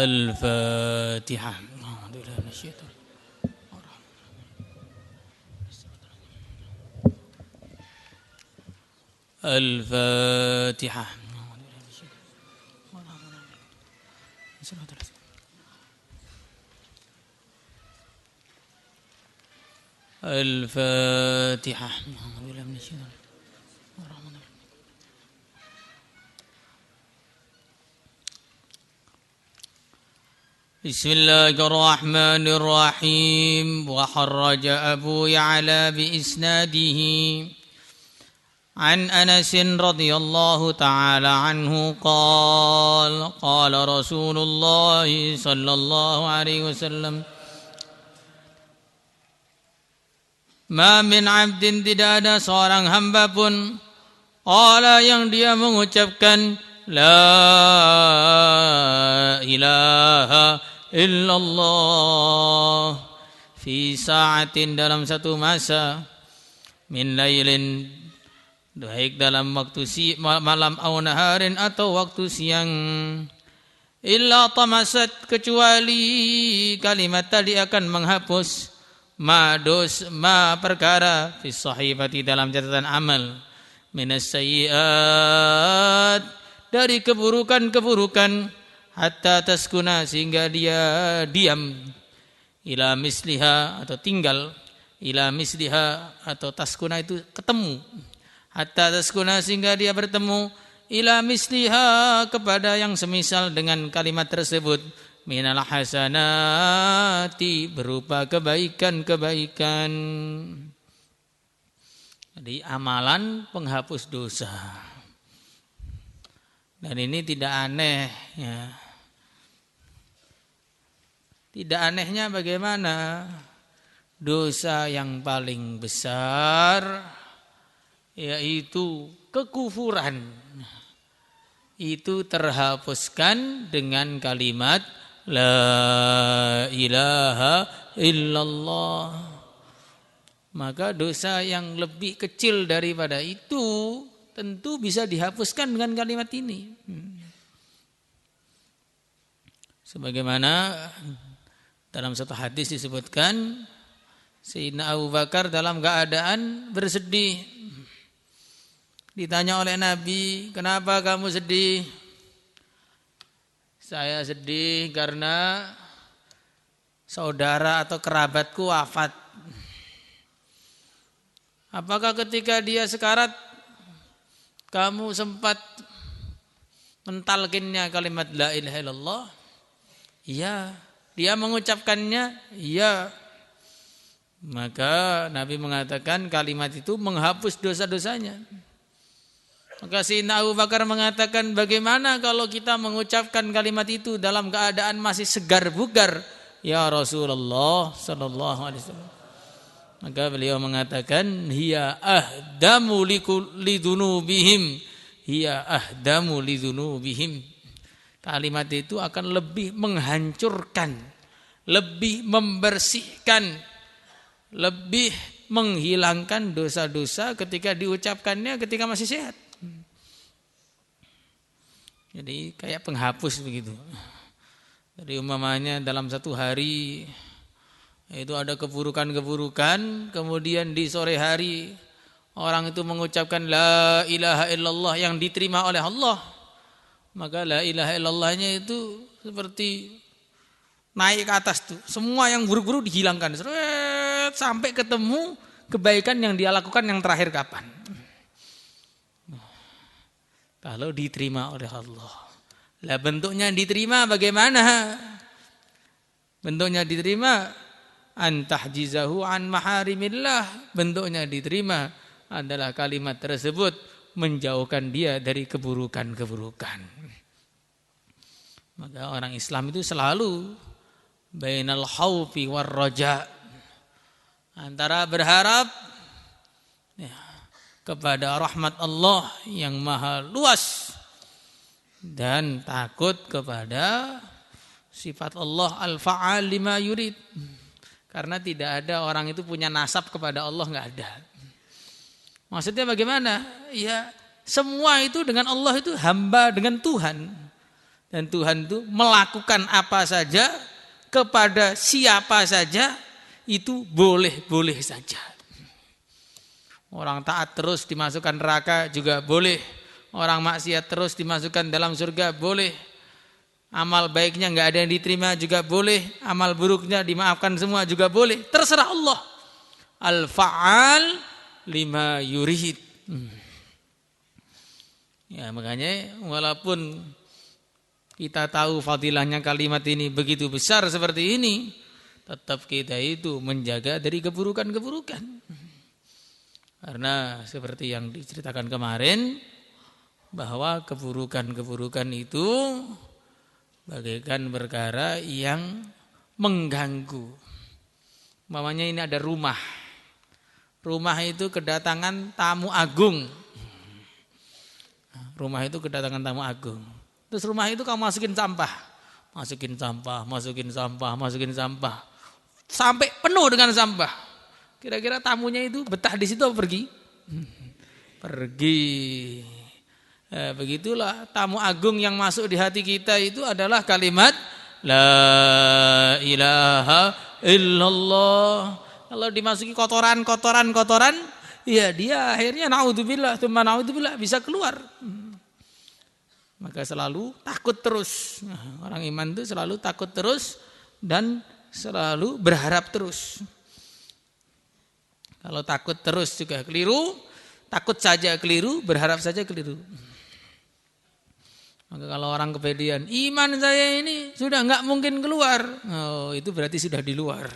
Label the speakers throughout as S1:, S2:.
S1: الفاتحة. الفاتحة. الفاتحة. بسم الله الرحمن الرحيم. وخرج أبو يعلى بإسناده عن أنس رضي الله تعالى عنه قال قال رسول الله صلى الله عليه وسلم ما min abdin, tidak ada seorang hamba pun qala yang dia mengucapkan la ilaha illallah fi sa'atin, dalam satu masa, min lailin, baik dalam waktu malam, au naharin, atau waktu siang, illa tamasat, kecuali kalimat tadi akan menghapus ma perkara fi sahifati, dalam catatan amal, minas sayyiat, dari keburukan-keburukan, hatta taskuna, sehingga dia diam, ila misliha, atau tinggal, ila misliha, atau taskuna itu ketemu, hatta taskuna, sehingga dia bertemu, ila misliha, kepada yang semisal dengan kalimat tersebut, minal hasanati, berupa kebaikan-kebaikan. Jadi amalan penghapus dosa. Dan ini tidak aneh, ya. Tidak anehnya bagaimana? Dosa yang paling besar, yaitu kekufuran, itu terhapuskan dengan kalimat la ilaha illallah. Maka dosa yang lebih kecil daripada itu tentu bisa dihapuskan dengan kalimat ini. Sebagaimana dalam satu hadis disebutkan, Sayyidina Abu Bakar dalam keadaan bersedih. Ditanya oleh Nabi, kenapa kamu sedih? Saya sedih karena saudara atau kerabatku wafat. Apakah ketika dia sekarat kamu sempat mentalkinnya kalimat la ilaha illallah? Iya. Dia mengucapkannya? Iya. Maka Nabi mengatakan kalimat itu menghapus dosa-dosanya. Maka Sayyidina Abu Bakar mengatakan, bagaimana kalau kita mengucapkan kalimat itu dalam keadaan masih segar bugar, ya Rasulullah sallallahu alaihi wasallam? Maka beliau mengatakan, hiya ahdamu lidunubihim, hiya ahdamu lidunubihim. Kalimat itu akan lebih menghancurkan, lebih membersihkan, lebih menghilangkan dosa-dosa ketika diucapkannya ketika masih sehat. Jadi kayak penghapus begitu. Jadi umpamanya dalam satu hari itu ada keburukan-keburukan, kemudian di sore hari orang itu mengucapkan la ilaha illallah yang diterima oleh Allah, maka la ilaha illallahnya itu seperti naik ke atas tuh. Semua yang buruk-buruk dihilangkan. Sampai ketemu kebaikan yang dia lakukan yang terakhir kapan. Kalau diterima oleh Allah. Lah bentuknya diterima bagaimana? Bentuknya diterima antahjizahu an maharimillah. Bentuknya diterima adalah kalimat tersebut menjauhkan dia dari keburukan-keburukan. Maka orang Islam itu selalu bainal khaufi war raja, antara berharap kepada rahmat Allah yang maha luas dan takut kepada sifat Allah al-fa'al lima yurid. Karena tidak ada orang itu punya nasab kepada Allah, enggak ada. Maksudnya bagaimana? Ya, semua itu dengan Allah itu hamba dengan Tuhan. Dan Tuhan itu melakukan apa saja kepada siapa saja itu boleh-boleh saja. Orang taat terus dimasukkan neraka juga boleh. Orang maksiat terus dimasukkan dalam surga boleh. Amal baiknya enggak ada yang diterima juga boleh. Amal buruknya dimaafkan semua juga boleh. Terserah Allah. Al-fa'al lima yurid. Ya, makanya walaupun kita tahu fadilahnya kalimat ini begitu besar seperti ini, tetap kita itu menjaga dari keburukan-keburukan. Karena seperti yang diceritakan kemarin, bahwa keburukan-keburukan itu bagaikan perkara yang mengganggu. Umpamanya ini ada rumah. Rumah itu kedatangan tamu agung. Rumah itu kedatangan tamu agung. Terus rumah itu kamu masukin sampah. Masukin sampah. Sampai penuh dengan sampah. Kira-kira tamunya itu betah di situ atau pergi? Pergi. Begitulah tamu agung yang masuk di hati kita itu adalah kalimat La ilaha illallah. Kalau dimasuki kotoran, ya dia akhirnya naudzubillah, bisa keluar. Maka selalu takut terus. Orang iman itu selalu takut terus dan selalu berharap terus. Kalau takut terus juga keliru, takut saja keliru, berharap saja keliru. Maka kalau orang kepedean, iman saya ini sudah enggak mungkin keluar. Oh, itu berarti sudah di luar.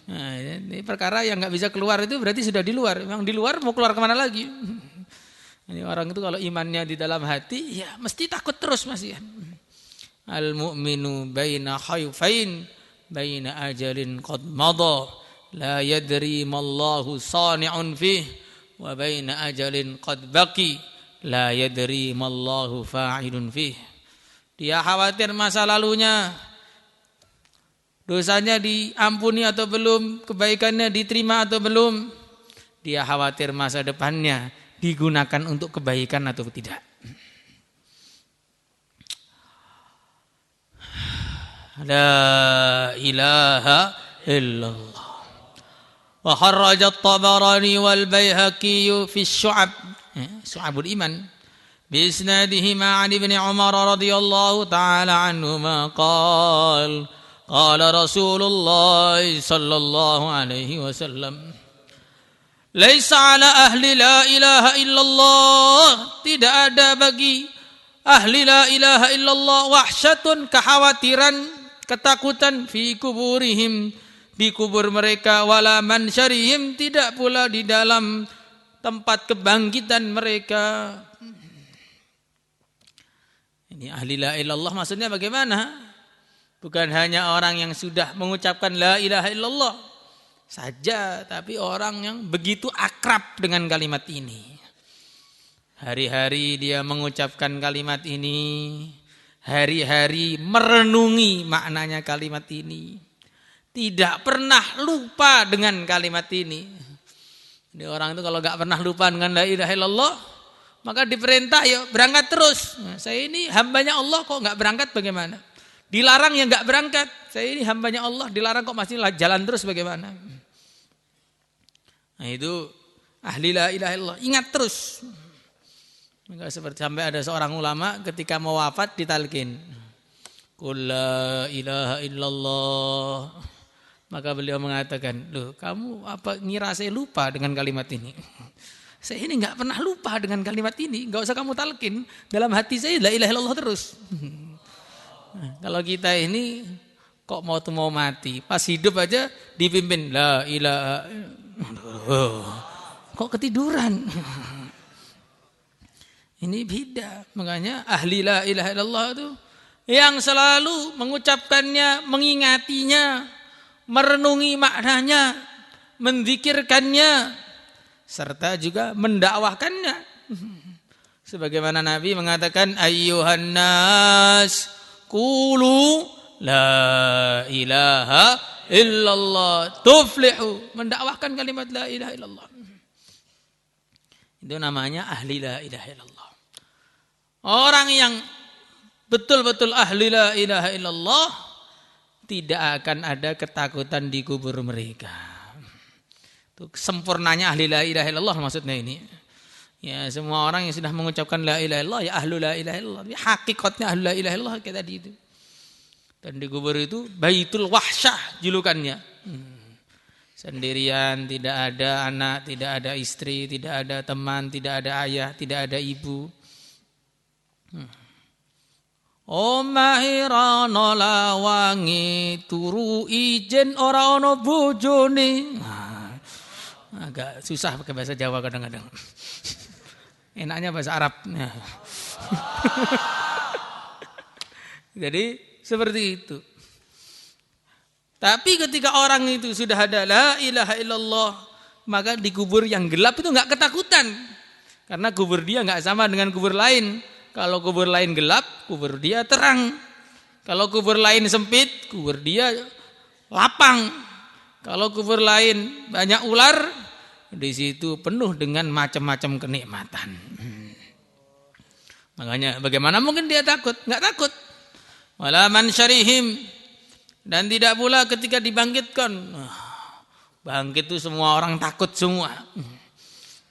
S1: Nah, ini perkara yang enggak bisa keluar itu berarti sudah di luar. Memang di luar mau keluar kemana lagi? Ini orang itu kalau imannya di dalam hati, ya mesti takut terus masih. Al-mu'minu baina khayfain, baina ajalin qad madha, la yadri mallahu sani'un fih, wa baina ajalin qad baqi, la yadri mallahu fa'ilun fih. Dia khawatir masa lalunya, dosanya diampuni atau belum, kebaikannya diterima atau belum. Dia khawatir masa depannya digunakan untuk kebaikan atau tidak. La ilaha illallah. Wa kharraja at-Tabarani wal Baihaqi fi Syu'ab, Syu'abul Iman, bi isnadihi ma'an ibn Umar radhiyallahu ta'ala anhuma qala qala Rasulullah sallallahu alaihi wasallam, Laisa ala ahli la ilaha illallah, tidak ada bagi ahli la ilaha illallah wahsyatun, kekhawatiran, ketakutan, fi kuburihim, di kubur mereka, wala mansyarihim, tidak pula di dalam tempat kebangkitan mereka. Ini ahli la ilaha illallah maksudnya bagaimana? Bukan hanya orang yang sudah mengucapkan la ilaha illallah saja, tapi orang yang begitu akrab dengan kalimat ini. Hari-hari dia mengucapkan kalimat ini, hari-hari merenungi maknanya kalimat ini, tidak pernah lupa dengan kalimat ini. Jadi orang itu kalau gak pernah lupa dengan la ilaha illallah, maka diperintah yuk berangkat terus. Nah, saya ini hambanya Allah kok gak berangkat bagaimana? Dilarang ya gak berangkat. Saya ini hambanya Allah, dilarang kok masih jalan terus bagaimana? Nah itu ahli la ilaha illallah, ingat terus. Enggak seperti sampai ada seorang ulama ketika mau wafat ditalkin, Qul la ilaha illallah. Maka beliau mengatakan, loh kamu apa ngira saya lupa dengan kalimat ini? Saya ini enggak pernah lupa dengan kalimat ini, enggak usah kamu talkin. Dalam hati saya la ilaha illallah terus. Nah, kalau kita ini kok mau mati, pas hidup aja dipimpin la ilaha, kok ketiduran? Ini beda. Makanya ahli la ilaha illallah itu yang selalu mengucapkannya, mengingatinya, merenungi maknanya, menzikirkannya, serta juga mendakwahkannya. Sebagaimana Nabi mengatakan, ayyuhan nas qulu la ilaha illallah tuflihu, mendakwahkan kalimat la ilaha illallah. Itu namanya ahli la ilaha illallah. Orang yang betul-betul ahli la ilaha illallah tidak akan ada ketakutan di kubur mereka. Itu sempurnanya ahli la ilaha illallah maksudnya ini. Ya, semua orang yang sudah mengucapkan la ilaha illallah ya ahlu la ilaha illallah. Hakikatnya ahlu la ilaha illallah kayak tadi itu. Dan di kubur itu baitul wahsyah julukannya. Sendirian, tidak ada anak, tidak ada istri, tidak ada teman, tidak ada ayah, tidak ada ibu. Omahirana lawangi turu ijen ora ana bojone. Agak susah pakai bahasa Jawa kadang-kadang. Enaknya bahasa Arab. Jadi seperti itu. Tapi ketika orang itu sudah ada la ilaha illallah, maka di kubur yang gelap itu enggak ketakutan. Karena kubur dia enggak sama dengan kubur lain. Kalau kubur lain gelap, kubur dia terang. Kalau kubur lain sempit, kubur dia lapang. Kalau kubur lain banyak ular, di situ penuh dengan macam-macam kenikmatan. Makanya bagaimana mungkin dia takut? Enggak takut. Wala man syarihim, dan tidak pula ketika dibangkitkan. Bangkit itu semua orang takut semua.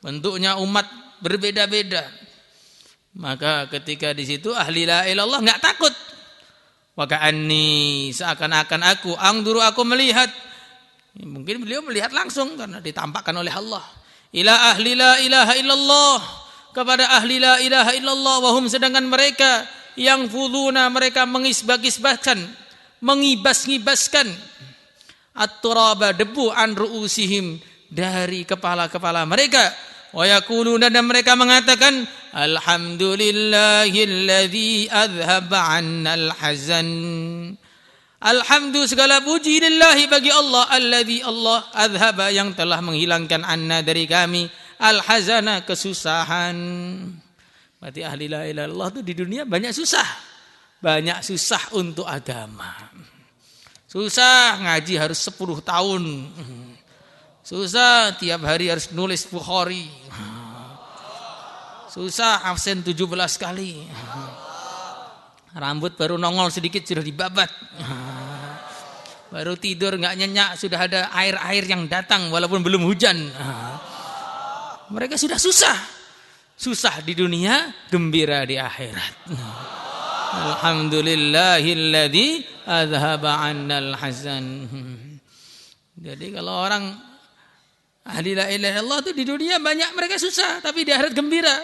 S1: Bentuknya umat berbeda-beda. Maka ketika di situ ahli la ilallah enggak takut. Wa ka'anni, seakan-akan aku melihat. Mungkin beliau melihat langsung karena ditampakkan oleh Allah. Ila ahli la ilaha illallah, kepada ahli la ilaha illallah, wahum, sedangkan mereka yang fuduna, mereka mengisbah-isbahkan, mengibas-ngibaskan at-turaba, debu, an ru'usihim, dari kepala-kepala mereka. Wa yaquluna, dan mereka mengatakan alhamdulillahilladzi adhaba 'annal hazan. Alhamdu, segala puji lillahi, bagi Allah, alladzi, Allah, adhaba, yang telah menghilangkan, anna, dari kami, al-hazana, kesusahan. Berarti ahli la ilaha illallah itu di dunia banyak susah. Banyak susah untuk agama. Susah ngaji harus 10 tahun. Susah tiap hari harus nulis Bukhari. Susah absen 17 kali. Rambut baru nongol sedikit sudah dibabat. Baru tidur enggak nyenyak sudah ada air-air yang datang walaupun belum hujan. Mereka sudah susah. Susah di dunia, gembira di akhirat. Alhamdulillahilladzi adhaba 'annal hazan. Jadi kalau orang ahli la ilaha illallah itu di dunia banyak mereka susah, tapi di akhirat gembira.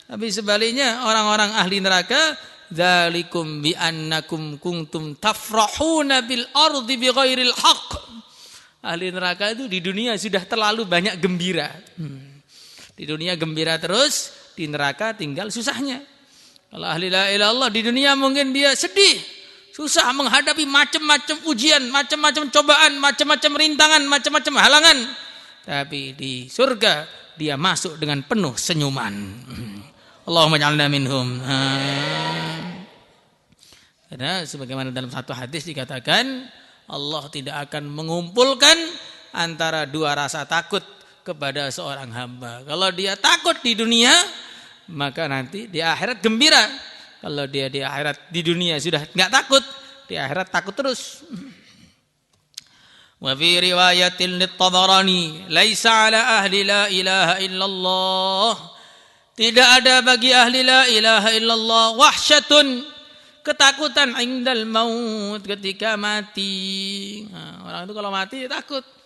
S1: Tapi sebaliknya orang-orang ahli neraka, dzalikum bi annakum kuntum tafrahuna bil ardi bighairil haqq. Ahli neraka itu di dunia sudah terlalu banyak gembira. Di dunia gembira terus, di neraka tinggal susahnya. Kalau ahli la ilaha illallah di dunia mungkin dia sedih, susah menghadapi macam-macam ujian, macam-macam cobaan, macam-macam rintangan, macam-macam halangan. Tapi di surga dia masuk dengan penuh senyuman. Allahumma ja'alna minhum. Karena sebagaimana dalam satu hadis dikatakan, Allah tidak akan mengumpulkan antara dua rasa takut kepada seorang hamba. Kalau dia takut di dunia, maka nanti di akhirat gembira. Kalau dia di akhirat, di dunia sudah enggak takut, di akhirat takut terus. Wa fi riwayatin lit-Tabarani, laisa ala ahli la ilaha illallah, tidak ada bagi ahli la ilaha illallah wahsyatun, ketakutan, indal maut, ketika mati. Nah, orang itu kalau mati takut.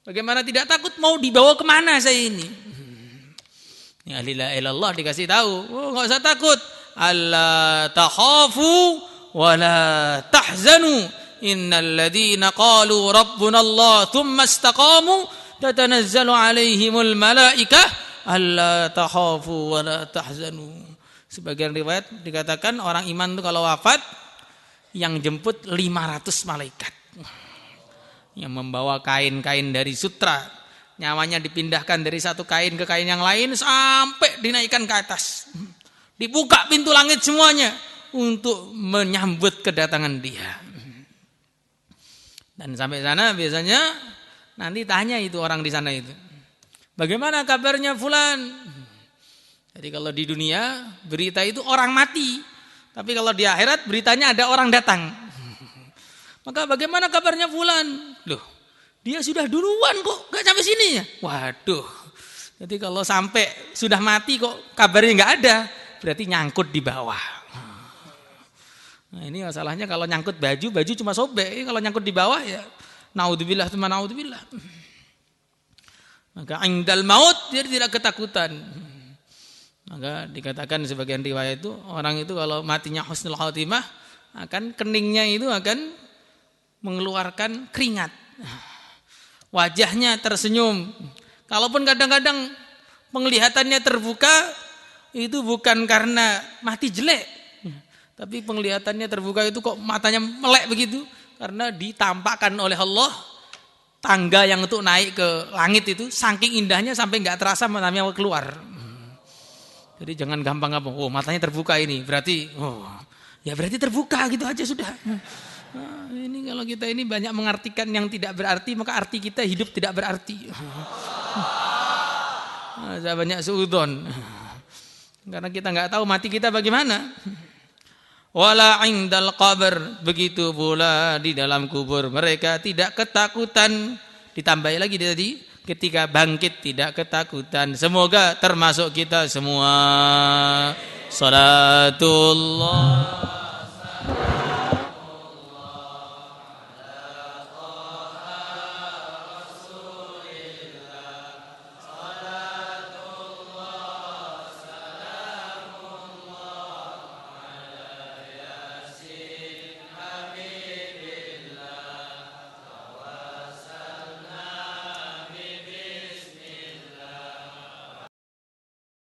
S1: Bagaimana tidak takut? Mau dibawa kemana saya ini? Ini ahli la ilaha illallah dikasih tahu, oh enggak usah takut. Alla takhafu wa la tahzanu. Innal ladzina qalu rabbuna Allah tsumma istaqamu tatanazzalu alaihimul malaikah alla takhafu wa la tahzanu. Sebagian riwayat dikatakan orang iman itu kalau wafat yang jemput 500 malaikat yang membawa kain-kain dari sutra, nyawanya dipindahkan dari satu kain ke kain yang lain sampai dinaikkan ke atas, dibuka pintu langit semuanya untuk menyambut kedatangan dia. Dan sampai sana biasanya nanti tanya itu orang di sana itu, bagaimana kabarnya fulan? Jadi kalau di dunia berita itu orang mati, tapi kalau di akhirat beritanya ada orang datang. Maka bagaimana kabarnya fulan? Loh, dia sudah duluan kok, gak sampai sini ya? Waduh. Jadi kalau sampai sudah mati kok kabarnya gak ada, berarti nyangkut di bawah. Nah ini masalahnya kalau nyangkut baju cuma sobek. Kalau nyangkut di bawah ya naudzubillah tsumma naudzubillah. Maka indal maut dia tidak ketakutan. Maka dikatakan sebagian riwayat itu orang itu kalau matinya husnul khatimah akan keningnya itu akan mengeluarkan keringat. Wajahnya tersenyum. Kalaupun kadang-kadang penglihatannya terbuka itu bukan karena mati jelek, tapi penglihatannya terbuka itu kok matanya melek begitu karena ditampakkan oleh Allah tangga yang untuk naik ke langit itu saking indahnya sampai enggak terasa matanya keluar. Jadi jangan gampang-gampang, oh matanya terbuka ini, berarti, ya berarti terbuka gitu aja sudah. Nah, ini kalau kita ini banyak mengartikan yang tidak berarti, maka arti kita hidup tidak berarti. Saya banyak suudzon. Karena kita nggak tahu mati kita bagaimana. Wala indal qabr, begitu pula di dalam kubur mereka tidak ketakutan. Ditambah lagi tadi, ketika bangkit tidak ketakutan. Semoga termasuk kita semua. Salatullah